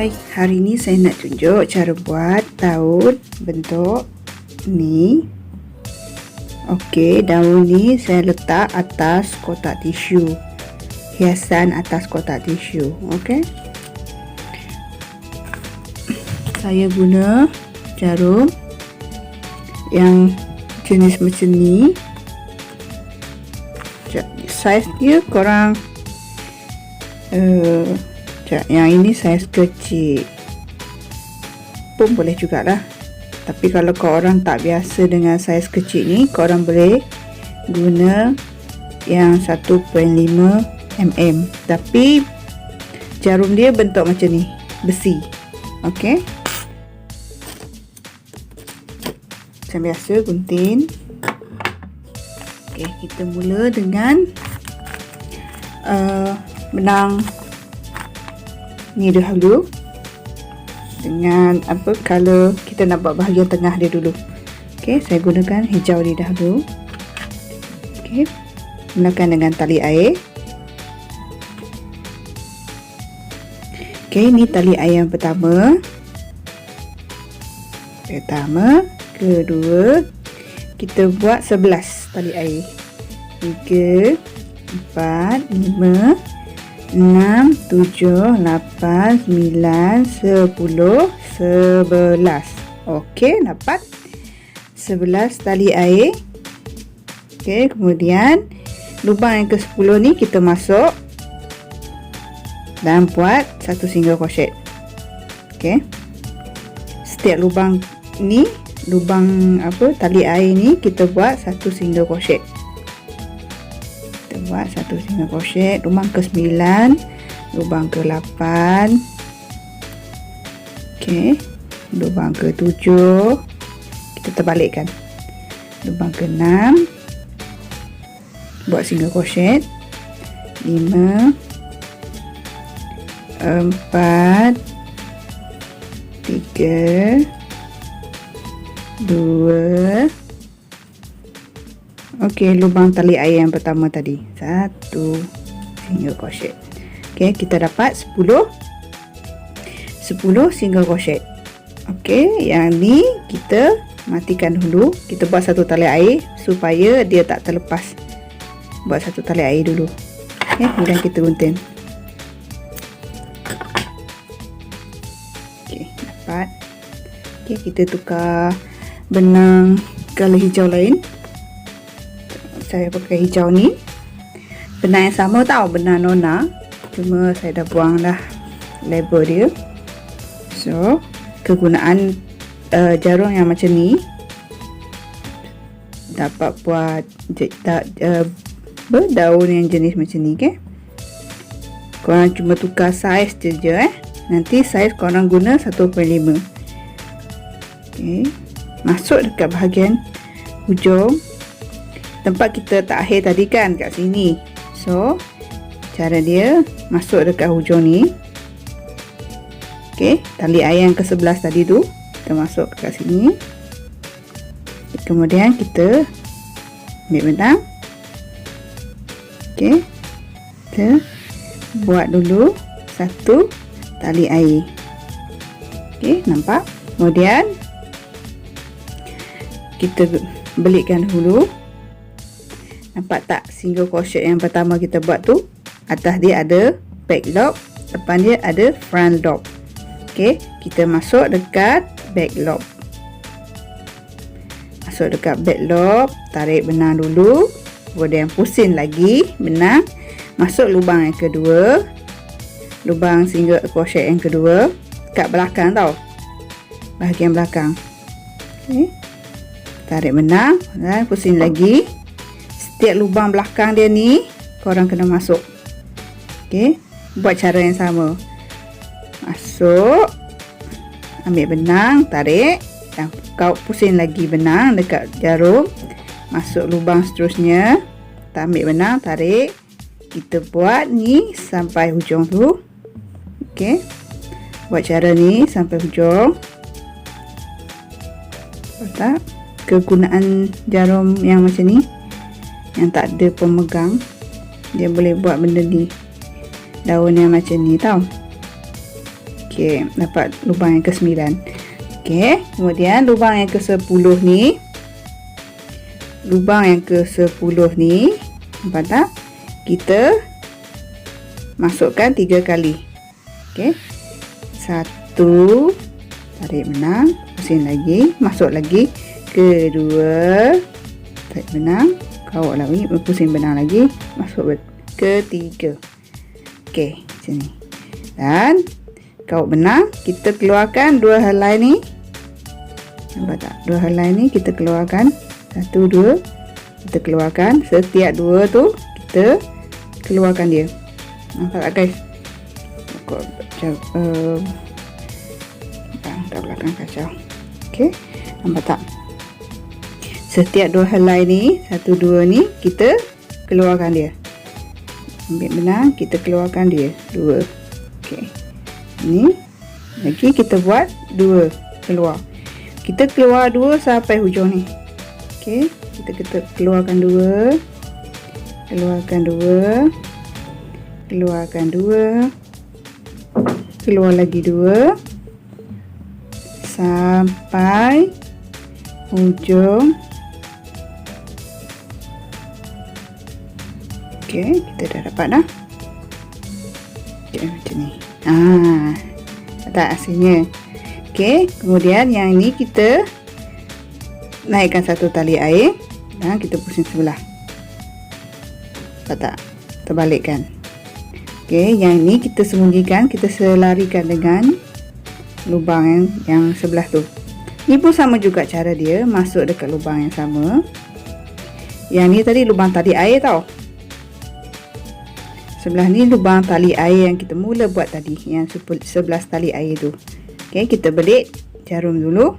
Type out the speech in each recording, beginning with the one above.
Hai, hari ini saya nak tunjuk cara buat daun bentuk ni. Okey, daun ni saya letak atas kotak tisu, hiasan atas kotak tisu. Okey, saya guna jarum yang jenis macam ni. Saiz dia korang yang ini saiz kecil pun boleh jugalah, tapi kalau korang tak biasa dengan saiz kecil ni, korang boleh guna yang 1.5 mm, tapi jarum dia bentuk macam ni, besi. Okey, macam biasa gunting. Okey, kita mula dengan benang ni dahulu, dengan apa color kita nak buat bahagian tengah dia dulu. Okey, saya gunakan hijau ni dahulu. Okey, gunakan dengan tali air. Okey, ni tali air yang pertama, kedua, kita buat 11 tali air. 3, 4, 5, 6, 7, 8, 9, 10, 11. Okey, dapat 11 tali air. Okey, kemudian lubang yang ke-10 ni kita masuk dan buat satu single crochet. Okey, setiap lubang ni, lubang tali air ni, kita buat satu single crochet. Buat satu single crochet, lubang ke-9, lubang ke-8, okey, lubang ke-7, kita terbalikkan, lubang ke-6, buat single crochet, 5, 4, 3, 2. Okey, lubang tali air yang pertama tadi, satu single crochet. Okey, kita dapat 10 single crochet. Okey, yang ni kita matikan dulu. Kita buat satu tali air supaya dia tak terlepas. Buat satu tali air dulu. Okey, kemudian kita gunting. Okey, dapat. Okey, kita tukar benang color hijau lain. Saya pakai hijau ni, benang yang sama tau, benang Nona, cuma saya dah buang dah label dia. So, kegunaan jarum yang macam ni dapat buat daun yang jenis macam ni. Okay, korang cuma tukar saiz je. Nanti saiz korang guna 1.5. Okay, masuk dekat bahagian hujung tempat kita tak akhir tadi kan, kat sini. So, cara dia masuk dekat hujung ni. Okey, tali air yang ke-11 tadi tu kita masuk kat sini. Kemudian kita ambil benang. Okey, kita buat dulu satu tali air. Okey, nampak? Kemudian kita belikkan dulu. Nampak tak single crochet yang pertama kita buat tu? Atas dia ada back loop, depan dia ada front loop. Okey, kita masuk dekat back loop. Masuk dekat back loop, tarik benang dulu. Kemudian pusing lagi benang. Masuk lubang yang kedua. Lubang single crochet yang kedua. Kat belakang tau. Bahagian belakang. Okey. Tarik benang dan pusing lagi. Setiap lubang belakang dia ni korang kena masuk. Okey, buat cara yang sama. Masuk, ambil benang, tarik dan kau pusing lagi benang dekat jarum. Masuk lubang seterusnya, kita ambil benang, tarik. Kita buat ni sampai hujung tu. Okey, buat cara ni sampai hujung. Tak? Kegunaan jarum yang macam ni, yang tak ada pemegang, dia boleh buat benda ni, daun yang macam ni tau. Okey, dapat lubang yang ke-9. Okey, kemudian lubang yang ke-10 ni. Lubang yang ke-10 ni, nampak tak? Kita masukkan 3 kali. Okey. 1, tarik benang, pusing lagi, masuk lagi. Kedua, tarik benang, kawak lagi, pusing benang lagi, masuk ketiga. Okey, sini. Dan kawak benang, kita keluarkan 2 helai ni. Nampak tak? 2 helai ni kita keluarkan. 1, 2, kita keluarkan. Setiap 2 tu kita keluarkan dia. Nampak tak guys? Kat belakang kacau. Okey, nampak tak? Setiap 2 helai ni, 1, 2 ni kita keluarkan dia. Ambil benang, kita keluarkan dia 2. Okey. Ni lagi kita buat 2 keluar. Kita keluar 2 sampai hujung ni. Okey, kita keluarkan 2. Keluarkan 2. Keluarkan 2. Keluar lagi 2 sampai hujung. Okey, kita dah dapat dah. Okey, macam ni. Tak hasilnya. Okey, kemudian yang ni kita naikkan satu tali air dan kita pusing sebelah. Nampak tak? Terbalikkan. Okey, yang ni kita sembunyikan, kita selarikan dengan lubang yang sebelah tu. Ni pun sama juga cara dia, masuk dekat lubang yang sama. Yang ni tadi lubang tali air tau. Sebelah ni lubang tali air yang kita mula buat tadi, yang 11 tali air tu. Okey, kita belit jarum dulu.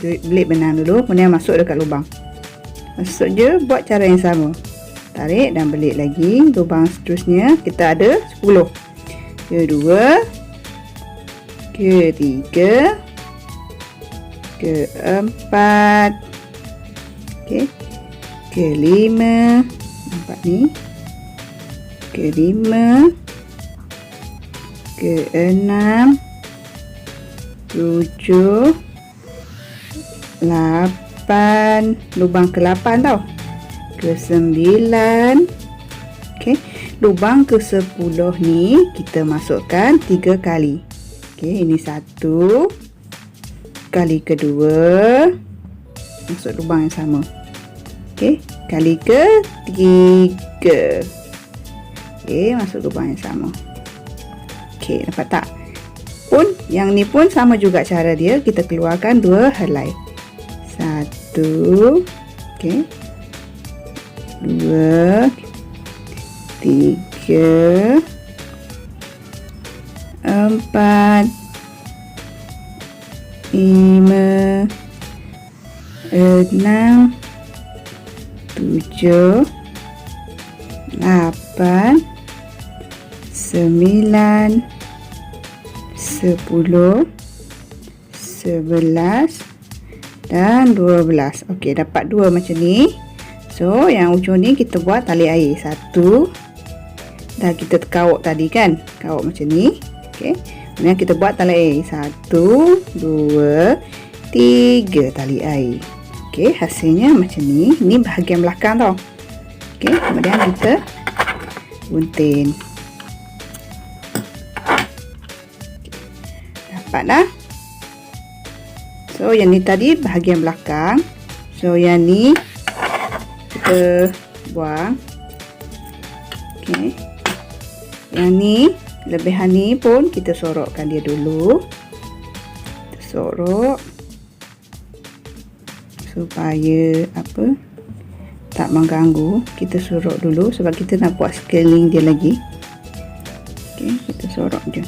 Belit benang dulu, kemudian masuk dekat lubang. Masuk je, buat cara yang sama. Tarik dan belit lagi. Lubang seterusnya kita ada 10. Kedua, ketiga, keempat, okey, kelima, nampak ni, kelima, keenam, 7, 8, lubang ke-8 tau, ke-9. Okey, lubang ke-10 ni kita masukkan 3 kali. Okey, ini 1 kali kedua, masuk lubang yang sama. Okey, kali ketiga. Okey, masuk lubang yang sama. Okey, dapat tak? Pun yang ni pun sama juga cara dia, kita keluarkan 2 helai. 1, okey, 2, 3, 4, 5, 6, 7, 8, 9, 10, 11 dan 12. Okey, dapat 2 macam ni. So, yang ujung ni kita buat tali air 1. Dah kita kawak tadi kan? Kawak macam ni. Okey. Kemudian kita buat tali air 1, 2, 3 tali air. Okey, hasilnya macam ni. Ini bahagian belakang tau. Okey, kemudian kita gunting. Dapat dah. So, yang ni tadi bahagian belakang. So, yang ni kita buang. Okey. Yang ni, lebihan ni pun kita sorokkan dia dulu. Kita sorok supaya apa? Tak mengganggu. Kita sorok dulu sebab kita nak buat sekeliling dia lagi. Okey, kita sorok je.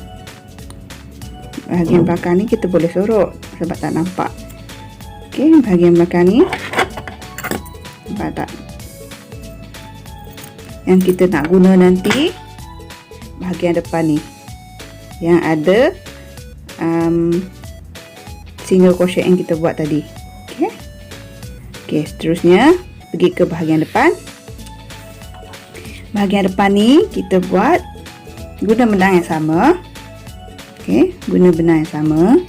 Bahagian belakang ni kita boleh sorok sebab tak nampak. Okey, bahagian belakang ni nampak tak? Yang kita nak guna nanti bahagian depan ni yang ada single crochet yang kita buat tadi. Okey. Okey, seterusnya pergi ke bahagian depan. Bahagian depan ni kita buat guna benang yang sama. Okey, guna benang yang sama.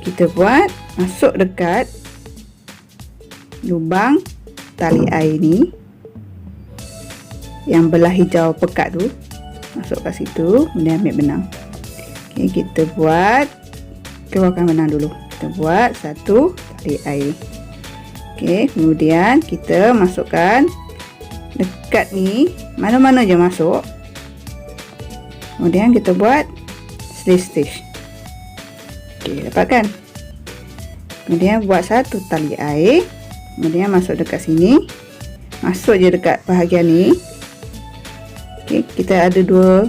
Kita buat masuk dekat lubang tali air ni, yang belah hijau pekat tu, masuk kat situ, kemudian ambil benang. Okey, kita buat, keluarkan benang dulu. Kita buat satu tali air. Okey, kemudian kita masukkan dekat ni, mana-mana je masuk. Kemudian kita buat slip stitch. Okey, dapat kan? Kemudian buat satu tali air, kemudian masuk dekat sini, masuk je dekat bahagian ni. Okey, kita ada 2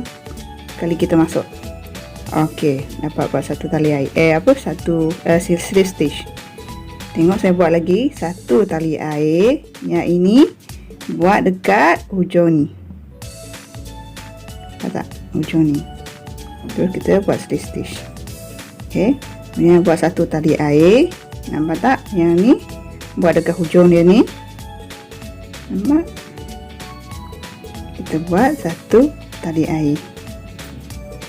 kali kita masuk. Okey, dapat buat satu tali air. Satu slip stitch. Tengok saya buat lagi satu tali air. Yang ini buat dekat hujung ni. Tak? Hujung ni. Terus kita buat slip stitch. Okey, kemudian buat satu tali air. Nampak tak? Yang ni buat dekat hujung dia ni. Nampak? Kita buat satu tali air.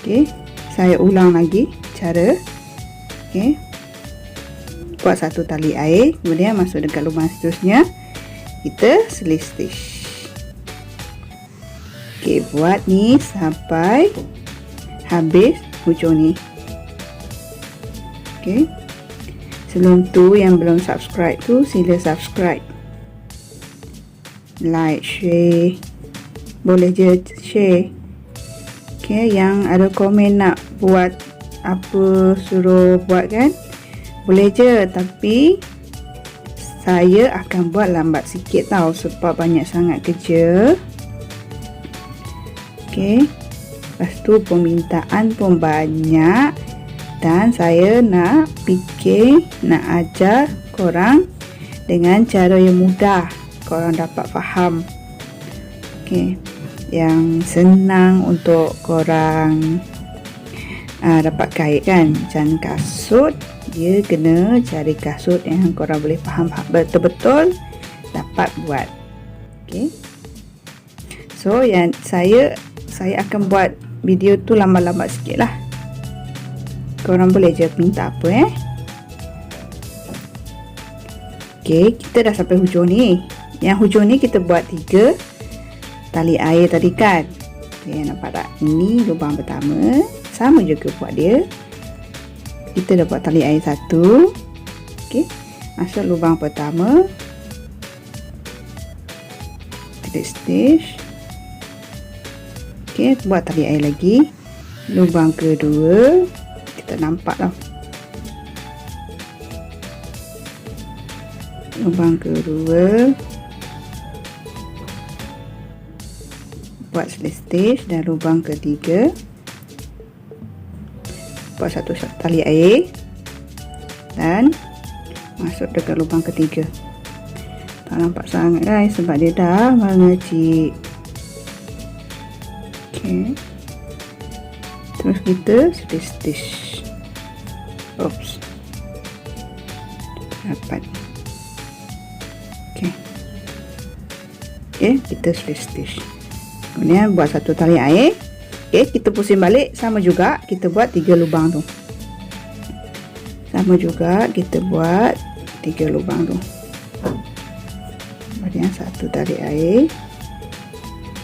Okey, saya ulang lagi cara. Okey, buat satu tali air, kemudian masuk dekat lubang seterusnya, kita slip stitch. Okey, buat ni sampai habis hujung ni. Okey, sebelum tu yang belum subscribe tu sila subscribe, like, share, boleh je share. Okey, yang ada komen nak buat apa suruh buat kan, boleh je, tapi saya akan buat lambat sikit tau, sebab banyak sangat kerja. Okey, lepas tu permintaan pun banyak, dan saya nak ajar korang dengan cara yang mudah, korang dapat faham. Okey, yang senang untuk korang dapat kait kan. Macam kasut, dia kena cari kasut yang korang boleh faham betul-betul dapat buat. Okey, so yang saya akan buat video tu lambat-lambat sikit lah. Korang boleh je minta apa Okey, kita dah sampai hujung ni. Yang hujung ni kita buat 3 tali air tadi kan. Okey, nampak tak? Ini lubang pertama, sama juga buat dia. Kita dah buat tali air 1. Okey, masuk lubang pertama, slip stitch. Okey, buat tali air lagi, lubang kedua, kita nampak tau, lubang kedua, buat slip stitch, dan lubang ketiga buat satu tali air dan masuk dekat lubang ketiga. Tak nampak sangat guys, sebab dia dah mengecil. Okey, terus kita slip stitch. Oops, dapat. Okey, kita slip stitch. Kemudian buat satu tali air. Okey, kita pusing balik, sama juga kita buat 3 lubang tu. Sama juga kita buat 3 lubang tu. Kemudian satu tali air,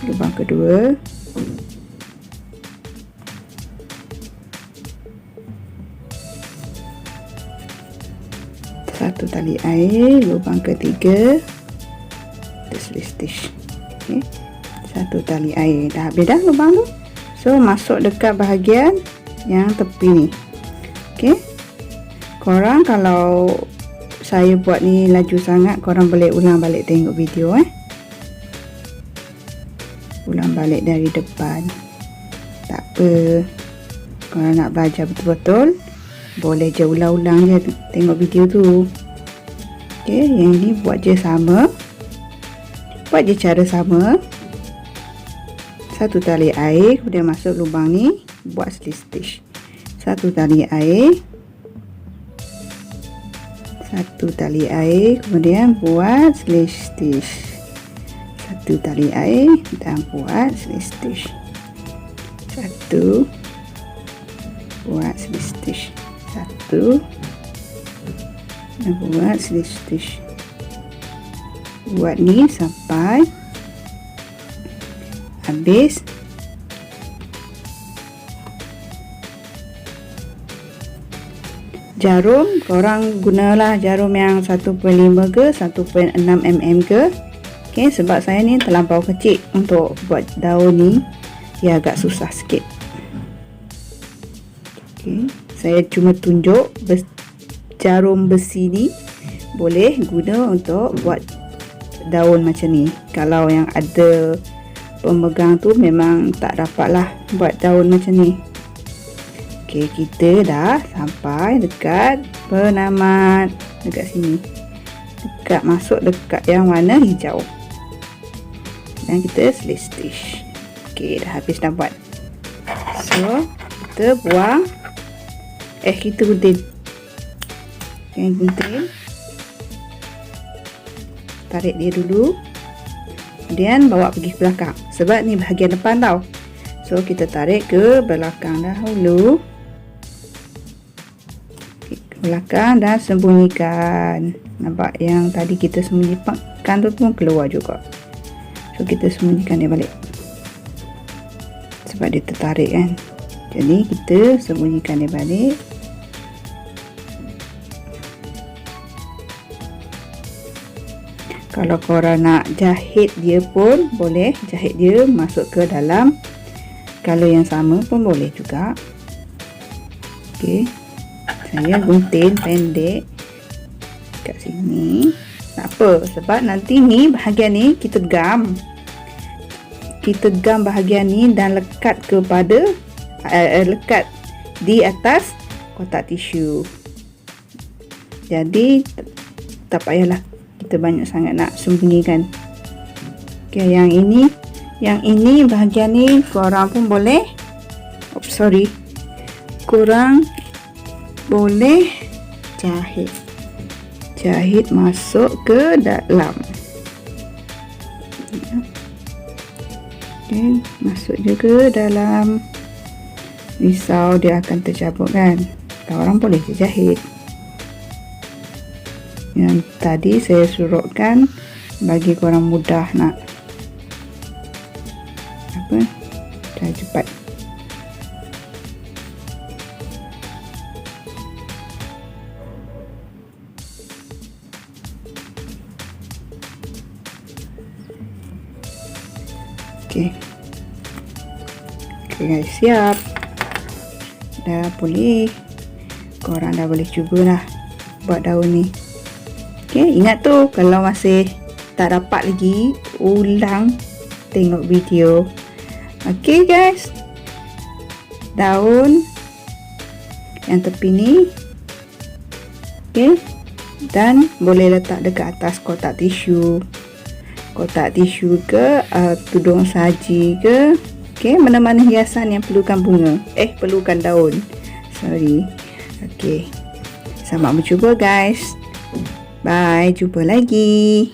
lubang kedua, satu tali air, lubang ketiga, slip stitch. Okey, satu tali air, dah habis dah lubang tu. So masuk dekat bahagian yang tepi ni. Okey, korang kalau saya buat ni laju sangat, korang boleh ulang balik tengok video ulang balik dari depan, tak apa. Korang nak belajar betul-betul, boleh je ulang-ulang je tengok video tu. Okey, yang ni buat je sama, buat je cara sama. Satu tali air, kemudian masuk lubang ni, buat slip stitch. Satu tali air, satu tali air, kemudian buat slip stitch. Satu tali air dan buat slip stitch. Satu, buat slip stitch satu dan buat slip stitch. Buat ni sampai habis. Jarum korang gunalah jarum yang 1.5 ke 1.6 mm ke. Okey, sebab saya ni terlampau kecil untuk buat daun ni, dia agak susah sikit. Okey, saya cuma tunjuk jarum besi ni boleh guna untuk buat daun macam ni. Kalau yang ada pemegang tu memang tak dapatlah buat daun macam ni. Okey, kita dah sampai dekat penamat, dekat sini, dekat masuk dekat yang warna hijau, dan kita slip stitch. Okey, dah habis dah buat. So kita buang, kita gunting. Okay, gunting, tarik dia dulu, kemudian bawa pergi ke belakang, sebab ni bahagian depan tau. So kita tarik ke belakang dahulu, belakang, dan sembunyikan. Nampak yang tadi kita sembunyikan tu pun keluar juga. So kita sembunyikan dia balik sebab dia tertarik kan. Jadi kita sembunyikan dia balik. Kalau korang nak jahit dia pun boleh, jahit dia masuk ke dalam color yang sama pun boleh juga. Okey, saya gunting pendek kat sini. Tak apa, sebab nanti ni bahagian ni kita gam bahagian ni dan lekat kepada lekat di atas kotak tisu. Jadi tak payahlah kita banyak sangat nak sembunyikan. Okey, yang ini bahagian ni korang pun boleh, korang boleh jahit masuk ke dalam. Okay, masuk je ke dalam. Risau dia akan tercabut kan. Korang boleh je jahit. Yang tadi saya surutkan bagi korang mudah nak cepat. Okey guys, siap, dah boleh, korang dah boleh cubalah buat daun ni. Okey, ingat tu, kalau masih tak dapat lagi, ulang tengok video. Okey guys, daun yang tepi ni, okey, dan boleh letak dekat atas kotak tisu ke, tudung saji ke. Okey, mana-mana hiasan yang perlukan bunga, perlukan daun. Okey, selamat mencuba guys. Bye, jumpa lagi.